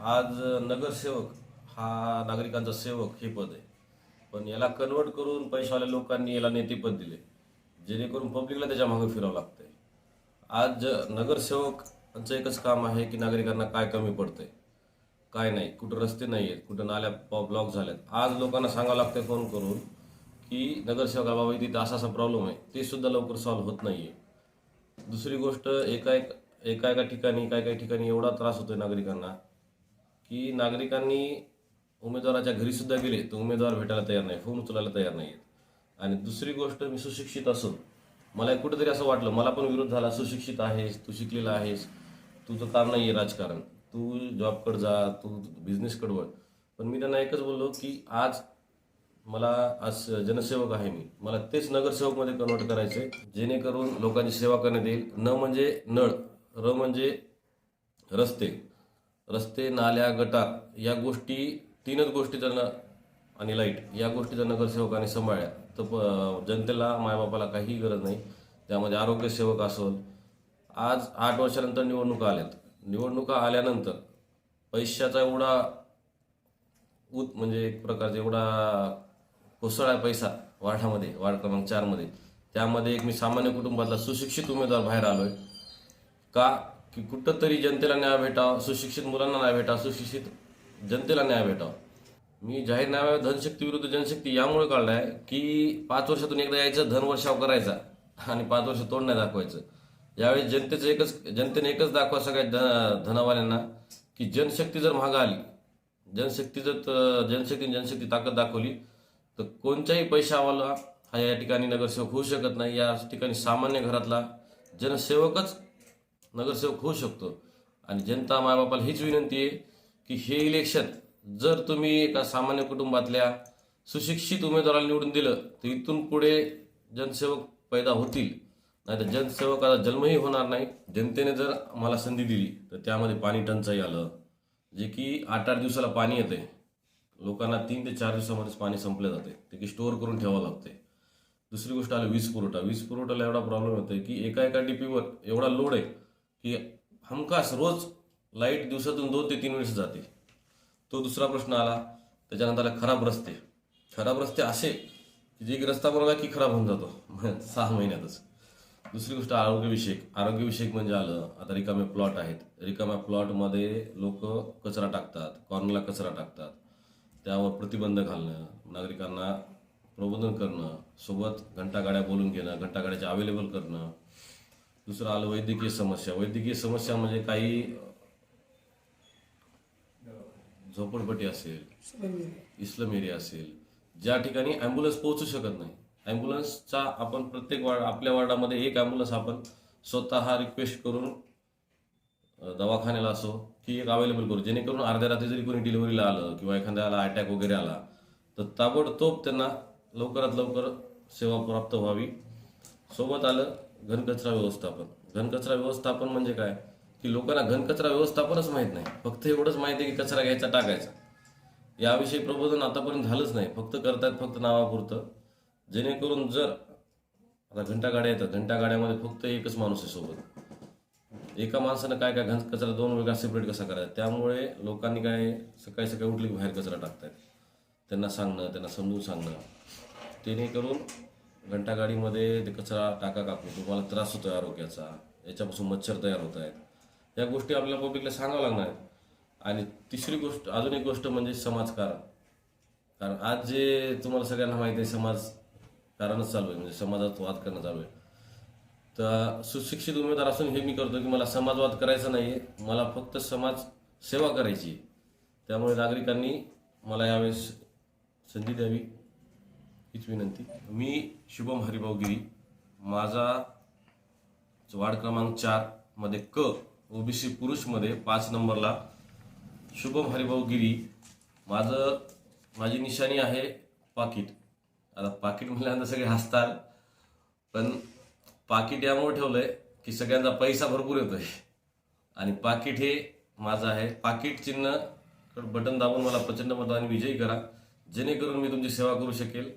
आज नगरसेवक हा नागरिकांचा सेवक हे पद आहे. पण याला कन्वर्ट करून पैशावाल्या लोकांनी याला नेतेपद दिले, जेणेकरून पब्लिकला त्याच्या मागे फिरावं लागतंय. आज नगरसेवकांचं एकच काम आहे की नागरिकांना काय कमी पडतंय, काय नाही, कुठं रस्ते नाही आहेत, कुठं नाल्या ब्लॉक झाल्यात. आज लोकांना सांगावं लागतंय फोन करून की नगरसेवका बाबा इथे असा असा प्रॉब्लेम आहे, ते सुद्धा लवकर सॉल्व्ह होत नाहीये. दुसरी गोष्ट, एका ठिकाणी काही ठिकाणी एवढा त्रास होतोय नागरिकांना की नागरिकांनी उमेदवाराच्या घरी सुद्धा गेले तर उमेदवार भेटायला तयार नाही, फोन उचलायला तयार नाहीत. आणि दुसरी गोष्ट, मी सुशिक्षित असून मला कुठेतरी असं वाटलं, मला पण विरोध झाला, सुशिक्षित आहेस, तू शिकलेला आहेस, तुझं काम नाही आहे राजकारण, तू जॉबकडे जा, तू बिझनेसकडे वळ. पण मी त्यांना एकच बोललो की आज जनसेवक आहे मी, मला तेच नगरसेवकमध्ये कन्वर्ट करायचे, जेणेकरून लोकांची सेवा करण्यात येईल. न म्हणजे नळ, र म्हणजे रस्ते, नाल्या, गटार, या गोष्टी, तीनच गोष्टी जर आणि लाईट, या गोष्टी जर नगरसेवकाने सांभाळल्या तर जनतेला, मायबापाला काही गरज नाही. त्यामध्ये आरोग्य सेवक असेल. आज 8 वर्षानंतर निवडणुका आल्यात. निवडणुका आल्यानंतर पैशाचा एवढा म्हणजे एक प्रकारचा एवढा कोसळा पैसा वार्डामध्ये, वार्ड क्रमांक 4 मध्ये. त्यामध्ये एक मी सामान्य कुटुंबातला सुशिक्षित उमेदवार बाहेर आलोय का, की कुठंतरी जनतेला न्याय भेटावा, सुशिक्षित मुलांना न्याय भेटावा, सुशिक्षित जनतेला न्याय भेटावा. मी जाहीरनामा धनशक्ती विरुद्ध जनशक्ती यामुळे काढलाय की 5 वर्षातून एकदा यायचं, धनवर्षाव करायचा आणि 5 वर्ष तोंड नाही दाखवायचं. यावेळी जनतेने एकच दाखवा सगळ्या धनवाल्यांना की जनशक्ती जर मागं आली, जनशक्ती ताकद दाखवली तर कोणत्याही पैशावाला हा या ठिकाणी नगरसेवक होऊ शकत नाही. या ठिकाणी सामान्य घरातला जनसेवकच नगरसेवक होऊ शकतो. आणि जनता मायबापाला हीच विनंती आहे की हे इलेक्शन जर तुम्ही एका सामान्य कुटुंबातल्या सुशिक्षित उमेदवाराला निवडून दिलं तर इथून पुढे जनसेवक पैदा होतील, नाही तर जनसेवकाचा जन्मही होणार नाही. जनतेने जर मला संधी दिली तर त्यामध्ये पाणी टंचाई आलं, जे की 8-8 दिवसाला पाणी येते, लोकांना 3 ते 4 दिवसामध्येच पाणी संपलं जाते, ते की स्टोअर करून ठेवावं लागते. दुसरी गोष्ट आली वीज पुरवठ्याला एवढा प्रॉब्लेम होतोय की एका डीपीवर एवढा लोड आहे की हमखास रोज लाईट दिवसातून 2 ते 3 वेळेस जाते. तो दुसरा प्रश्न आला. त्याच्यानंतर आला खराब रस्ते असे की जे रस्ता बनवला की खराब होऊन जातो 6 महिन्यातच. दुसरी गोष्ट आरोग्यविषयक म्हणजे आलं, आता रिकामे प्लॉट आहेत, रिकाम्या प्लॉटमध्ये लोक कचरा टाकतात, कॉर्नरला कचरा टाकतात. त्यावर प्रतिबंध घालणं, नागरिकांना प्रबोधन करणं, सोबत घंटागाड्या बोलून घेणं, घंटागाड्याच्या अवेलेबल करणं. दुसरं आलं वैद्यकीय समस्या म्हणजे काही झोपडपट्टी असेल, इस्लाम एरिया असेल, ज्या ठिकाणी ॲम्ब्युलन्स पोहोचू शकत नाही. ॲम्ब्युलन्सचा आपण प्रत्येक आपल्या वार्डामध्ये एक ॲम्ब्युलन्स आपण स्वतः रिक्वेस्ट करून दवाखान्याला असो की एक अवेलेबल करू, जेणेकरून अर्ध्या रात्री जरी कोणी डिलिव्हरीला आलं किंवा एखाद्याला अटॅक वगैरे आला तर ताबडतोब त्यांना लवकरात लवकर सेवा प्राप्त व्हावी. सोबत आलं घनकचरा व्यवस्थापन म्हणजे काय की लोकांना घनकचरा व्यवस्थापनच माहीत नाही, फक्त एवढंच माहिती आहे की कचरा घ्यायचा, टाकायचा. याविषयी प्रबोधन आतापर्यंत झालंच नाही, फक्त करतायत फक्त नावापुरतं. जेणेकरून जर आता घंटागाड्या येतात, घंटागाड्यामध्ये फक्त एकच माणूस आहे सोबत, एका माणसानं काय कचरा 2 वेगळा सेपरेट कसा करायचा. त्यामुळे लोकांनी काय सकाळी उठली की बाहेर कचरा टाकतायत. त्यांना समजून सांगणं, जेणेकरून घंटागाडीमध्ये ते कचरा टाका कापणे, तुम्हाला त्रास होतोय आरोग्याचा, याच्यापासून मच्छर तयार होत आहेत, या गोष्टी आपल्याला पब्लिकला सांगावं लागणार आहेत. आणि तिसरी गोष्ट, अजून एक गोष्ट म्हणजे समाजकारण. कारण आज जे तुम्हाला सगळ्यांना माहिती आहे, समाजकारणच चालू आहे, म्हणजे समाजात वाद करणं चालू आहे. तर सुशिक्षित उमेदवार असून हे मी करतो की मला समाजवाद करायचा नाही आहे, मला फक्त समाज सेवा करायची. त्यामुळे नागरिकांनी मला यावेळेस संधी द्यावी हीच विनंती. मी शुभम हरिभाऊ गिरी, माझा वार्ड क्रमांक 4 मध्ये ओबीसी पुरुषमध्ये 5 नंबरला शुभम हरिभाऊ गिरी. माझी निशाणी आहे पाकिट. आता पाकिट म्हणल्यानंतर सगळे हसतात, पण पाकिट यामुळे ठेवलंय की सगळ्यांचा पैसा भरपूर येतोय आणि पाकिट हे माझं आहे. पाकिट चिन्ह बटन दाबून मला प्रचंड मताने विजयी करा, जेणेकरून मी तुमची सेवा करू शकेल.